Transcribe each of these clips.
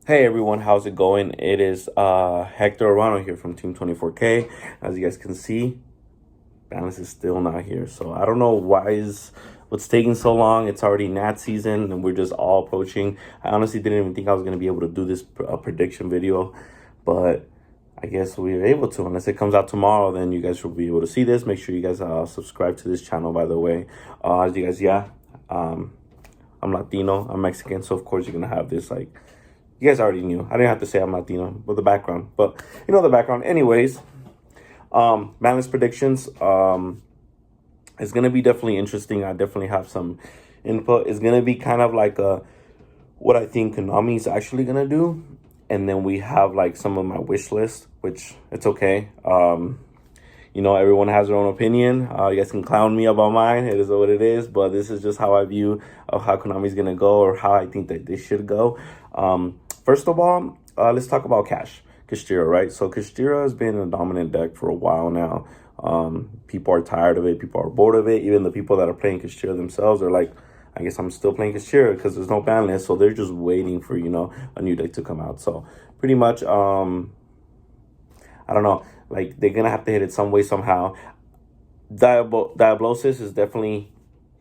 Hey everyone, how's it going? It is Hector Arano here from Team 24K. As you guys can see, Banlist is still not here. So I don't know what's taking so long. It's already Nat season and we're just all approaching. I honestly didn't even think I was going to be able to do this prediction video, but I guess we were able to. Unless it comes out tomorrow, then you guys will be able to see this. Make sure you guys subscribe to this channel, by the way. As you guys, I'm Latino, I'm Mexican, so of course you're going to have this like, you guys already knew. I didn't have to say I'm Latino with the background, but you know the background. Anyways, Banlist predictions. It's gonna be definitely interesting. I definitely have some input. It's gonna be kind of like what I think Konami is actually gonna do, and then we have like some of my wish list, which it's okay. You know, everyone has their own opinion. You guys can clown me about mine. It is what it is. But this is just how I view of how Konami's gonna go, or how I think that they should go. First of all, let's talk about Kashtira, right? So Kashtira has been a dominant deck for a while now. People are tired of it. People are bored of it. Even the people that are playing Kashtira themselves are like, I guess I'm still playing Kashtira because there's no ban list. So they're just waiting for, you know, a new deck to come out. So pretty much, I don't know. Like, they're going to have to hit it some way, somehow. Diablosis is definitely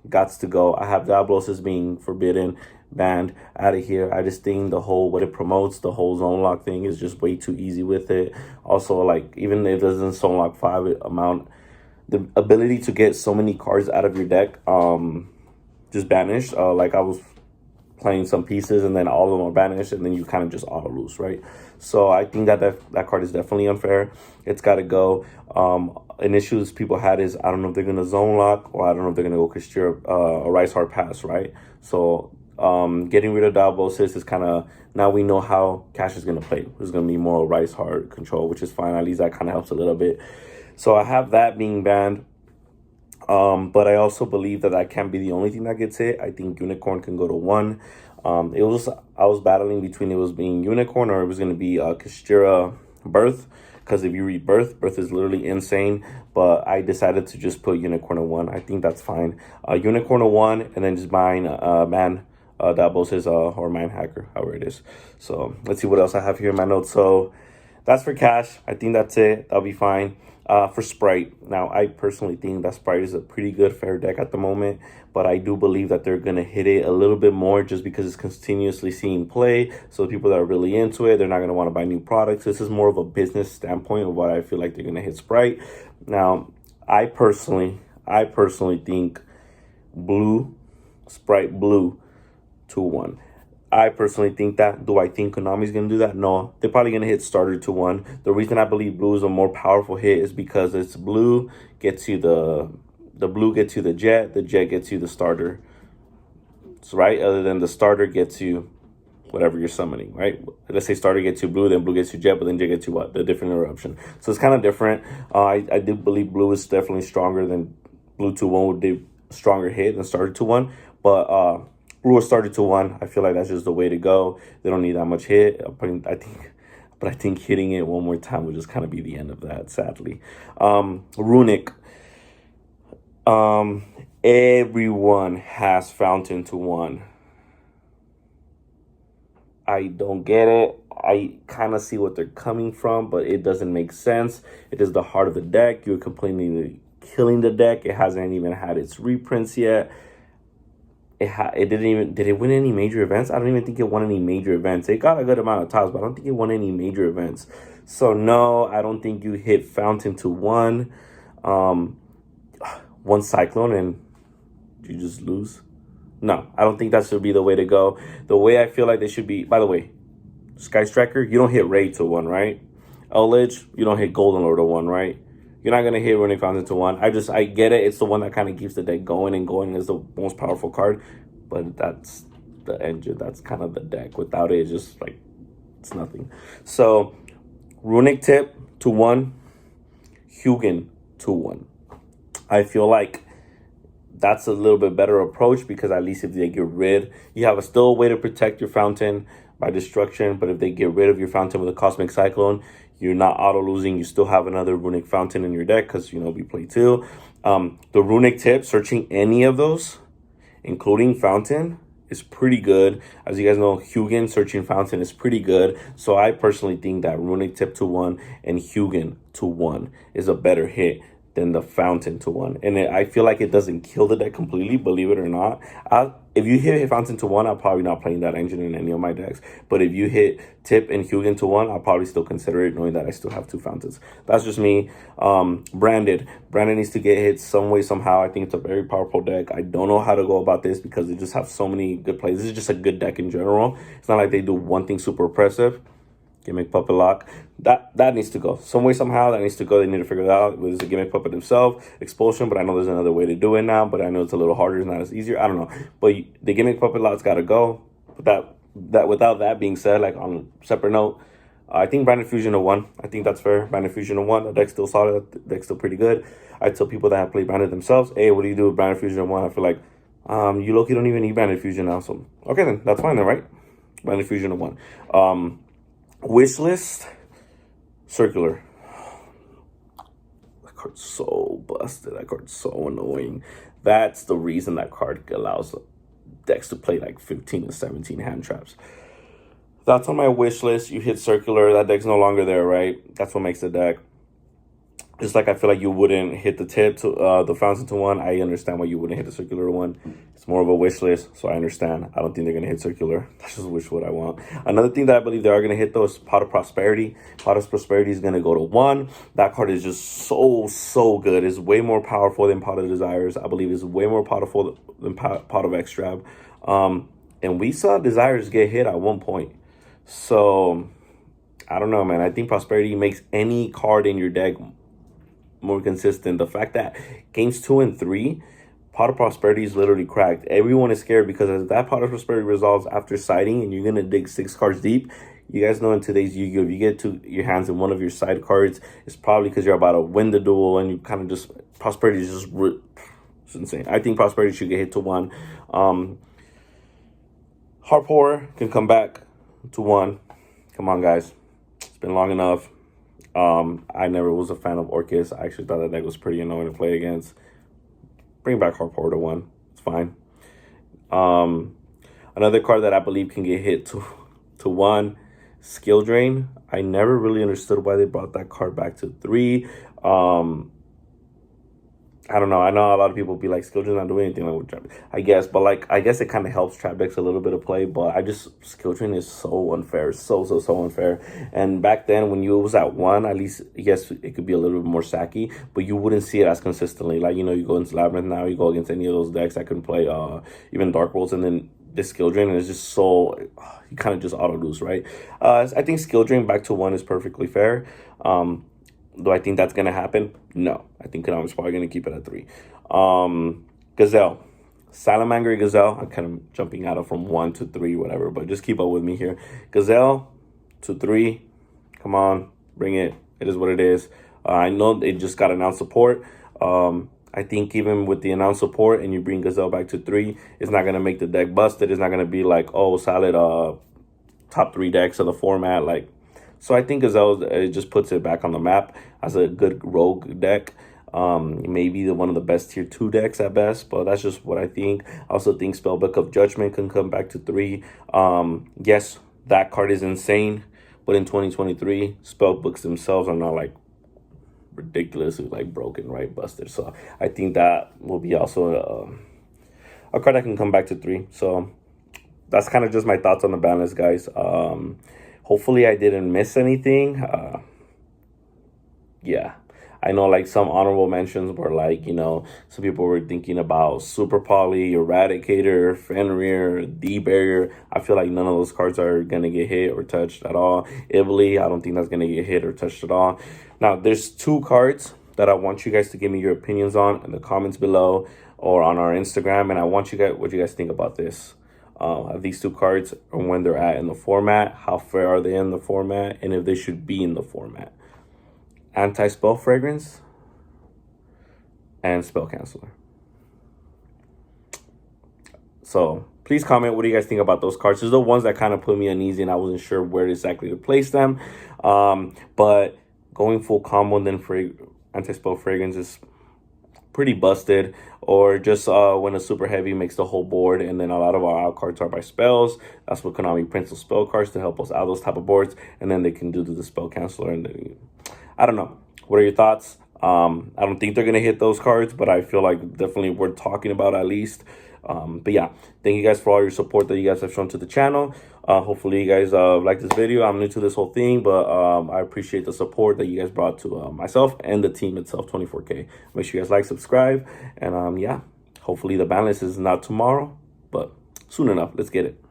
gots to go. I have Diablosis being forbidden, banned, out of here. I just think what it promotes, the whole zone lock thing is just way too easy with it. Also, like, even if it doesn't zone lock 5 amount, the ability to get so many cards out of your deck just banished. Like, I was playing some pieces and then all of them are banished and then you kind of just auto lose, right? So I think that card is definitely unfair. It's got to go. An issue people had is, I don't know if they're going to zone lock, or I don't know if they're going to go Kashtira, a Rice Hard Pass, right? So getting rid of Diablosis is kind of, now we know how Cash is going to play. There's going to be more Rice Hard control, which is fine. At least that kind of helps a little bit. So I have that being banned. But I also believe that can't be the only thing that gets hit. I think Unicorn can go to 1. I was battling between it was being Unicorn or it was going to be Kashtira Birth. Because if you read Birth is literally insane. But I decided to just put Unicorn to 1. I think that's fine. Unicorn to 1 and then just ban Diablosis or Mind Hacker, however it is. So let's see what else I have here in my notes. So that's for Cash. I think that's it. That'll be fine. For Sprite, now I personally think that Sprite is a pretty good fair deck at the moment, but I do believe that they're gonna hit it a little bit more just because it's continuously seeing play. So the people that are really into it, they're not gonna want to buy new products. This is more of a business standpoint of what I feel like they're gonna hit Sprite. Now, I personally think Sprite Blue 2-1. I personally think that. Do I think Konami's going to do that? No. They're probably going to hit starter to 1. The reason I believe blue is a more powerful hit is because it's blue gets you the blue gets you the jet gets you the starter. It's right. Other than the starter gets you whatever you're summoning, right? Let's say starter gets you blue, then blue gets you jet, but then jet gets you what? The different eruption. So it's kind of different. I do believe blue is definitely stronger than blue 2-1 would be a stronger hit than starter to 1. But blue or started to 1. I feel like that's just the way to go. They don't need that much hit. I think hitting it one more time would just kind of be the end of that, sadly. Runic. Everyone has Fountain to 1. I don't get it. I kind of see what they're coming from, but it doesn't make sense. It is the heart of the deck. You're completely killing the deck. It hasn't even had its reprints yet. Did it win any major events? I don't even think it won any major events. It got a good amount of tiles, but I don't think it won any major events. So no, I don't think you hit Fountain to 1. One Cyclone and you just lose. No, I don't think that should be the way to go. The way I feel like they should be, by the way, Sky Striker, you don't hit Ray to 1, right? Eldritch, you don't hit Golden Lord to 1, right? You're not going to hit Runic Fountain to 1. I get it. It's the one that kind of keeps the deck going and going. Is the most powerful card. But that's the engine. That's kind of the deck. Without it, it's just like, it's nothing. So, Runic Tip to 1. Hugin to 1. I feel like that's a little bit better approach because at least if they get rid, you have still a way to protect your Fountain by destruction. But if they get rid of your Fountain with a Cosmic Cyclone, you're not auto-losing. You still have another Runic Fountain in your deck because, you know, we play 2. The Runic Tip, searching any of those, including Fountain, is pretty good. As you guys know, Hugin Searching Fountain is pretty good. So I personally think that Runic Tip to 1 and Hugin to 1 is a better hit than the Fountain to 1. And I feel like it doesn't kill the deck completely, believe it or not. If you hit Fountain to 1, I'm probably not playing that engine in any of my decks. But if you hit Tip and Hugin to 1, I'll probably still consider it, knowing that I still have 2 Fountains. That's just me. Branded needs to get hit some way, somehow. I think it's a very powerful deck. I don't know how to go about this because they just have so many good plays. This is just a good deck in general. It's not like they do one thing super oppressive. Gimmick Puppet Lock. That needs to go. Some way, somehow, that needs to go. They need to figure it out. Whether it's a Gimmick Puppet himself, Expulsion, but I know there's another way to do it now, but I know it's a little harder. It's not as easier. I don't know. But the Gimmick Puppet Lock's got to go. But without that being said, like on a separate note, I think Branded Fusion to 1. I think that's fair. Branded Fusion to 1. The deck's still solid. The deck's still pretty good. I tell people that have played Branded themselves, hey, what do you do with Branded Fusion to 1? I feel like you low-key don't even need Branded Fusion now. So, okay, then. That's fine then, right? Branded Fusion to 1. Wishlist, Circular. That card's so busted. That card's so annoying. That's the reason that card allows decks to play like 15 and 17 hand traps. That's on my wish list. You hit Circular, that deck's no longer there, right? That's what makes the deck. Just like I feel like you wouldn't hit the Tip to the Fountain to 1. I understand why you wouldn't hit the Circular 1. It's more of a wish list, so I understand. I don't think they're going to hit Circular. That's just wish what I want. Another thing that I believe they are going to hit, though, is Pot of Prosperity. Pot of Prosperity is going to go to 1. That card is just so good. It's way more powerful than Pot of Desires. I believe it's way more powerful than Pot of Extrab. And we saw Desires get hit at one point. So, I don't know, man. I think Prosperity makes any card in your deck more consistent. The fact that games 2 and 3, Pot of Prosperity is literally cracked. Everyone is scared because as that Pot of Prosperity resolves after siding and you're going to dig 6 cards deep, you guys know in today's Yu-Gi-Oh! If you get to your hands in one of your side cards, it's probably because you're about to win the duel and you kind of just, Prosperity is just, it's insane. I think Prosperity should get hit to 1. Heart Horror can come back to 1. Come on, guys. It's been long enough. I never was a fan of Orcus. I actually thought that deck was pretty annoying to play against. Bring back Harp Horror to 1. It's fine. Another card that I believe can get hit to 1, Skill Drain. I never really understood why they brought that card back to 3. I don't know. I know a lot of people be like, Skill Drain's not doing anything like with trap. I guess, but like, I guess it kind of helps trap decks a little bit of play. But Skill Drain is so unfair, so unfair. And back then, when you was at 1, at least yes, it could be a little bit more sacky, but you wouldn't see it as consistently. Like, you know, you go into Labyrinth now, you go against any of those decks that can play even Dark Worlds, and then this Skill Drain is just so you kind of just auto lose, right? I think Skill Drain back to 1 is perfectly fair. Do I think that's going to happen? No. I think Konami's probably going to keep it at 3. Gazelle. Salamangreat Gazelle. I'm kind of jumping out of from 1 to 3, whatever. But just keep up with me here. Gazelle to 3. Come on. Bring it. It is what it is. I know it just got announced support. I think even with the announced support and you bring Gazelle back to 3, it's not going to make the deck busted. It's not going to be like, oh, solid top 3 decks of the format. Like, so I think Gazelle, it just puts it back on the map as a good rogue deck. Maybe one of the best tier 2 decks at best, but that's just what I think. I also think Spellbook of Judgment can come back to 3. Yes, that card is insane, but in 2023, Spellbooks themselves are not like ridiculously like broken, right? Busted. So I think that will be also a card that can come back to 3. So that's kind of just my thoughts on the ban list, guys. Hopefully I didn't miss anything. Yeah, I know like some honorable mentions were like, you know, some people were thinking about Super Poly, Eradicator, Fenrir, D-Barrier. I feel like none of those cards are going to get hit or touched at all. Ivoli, I don't think that's going to get hit or touched at all. Now, there's 2 cards that I want you guys to give me your opinions on in the comments below or on our Instagram. And I want you guys, what you guys think about this. These 2 cards and when they're at in the format, how fair are they in the format, and if they should be in the format. Anti-Spell Fragrance and Spell Canceller. So please comment, what do you guys think about those cards? Those are the ones that kind of put me uneasy and I wasn't sure where exactly to place them. But going full combo and then Anti-Spell Fragrance is pretty busted, or just when a super heavy makes the whole board. And then a lot of our out cards are by spells. That's what Konami prints those spell cards to help us out those type of boards, and then they can do the spell canceller. And then, I don't know. What are your thoughts? I don't think they're gonna hit those cards, but I feel like definitely worth talking about at least. But yeah, thank you guys for all your support that you guys have shown to the channel. Hopefully you guys like this video. I'm new to this whole thing, but I appreciate the support that you guys brought to myself and the team itself, 24K. Make sure you guys like, subscribe, and yeah, hopefully the ban list is not tomorrow, but soon enough. Let's get it.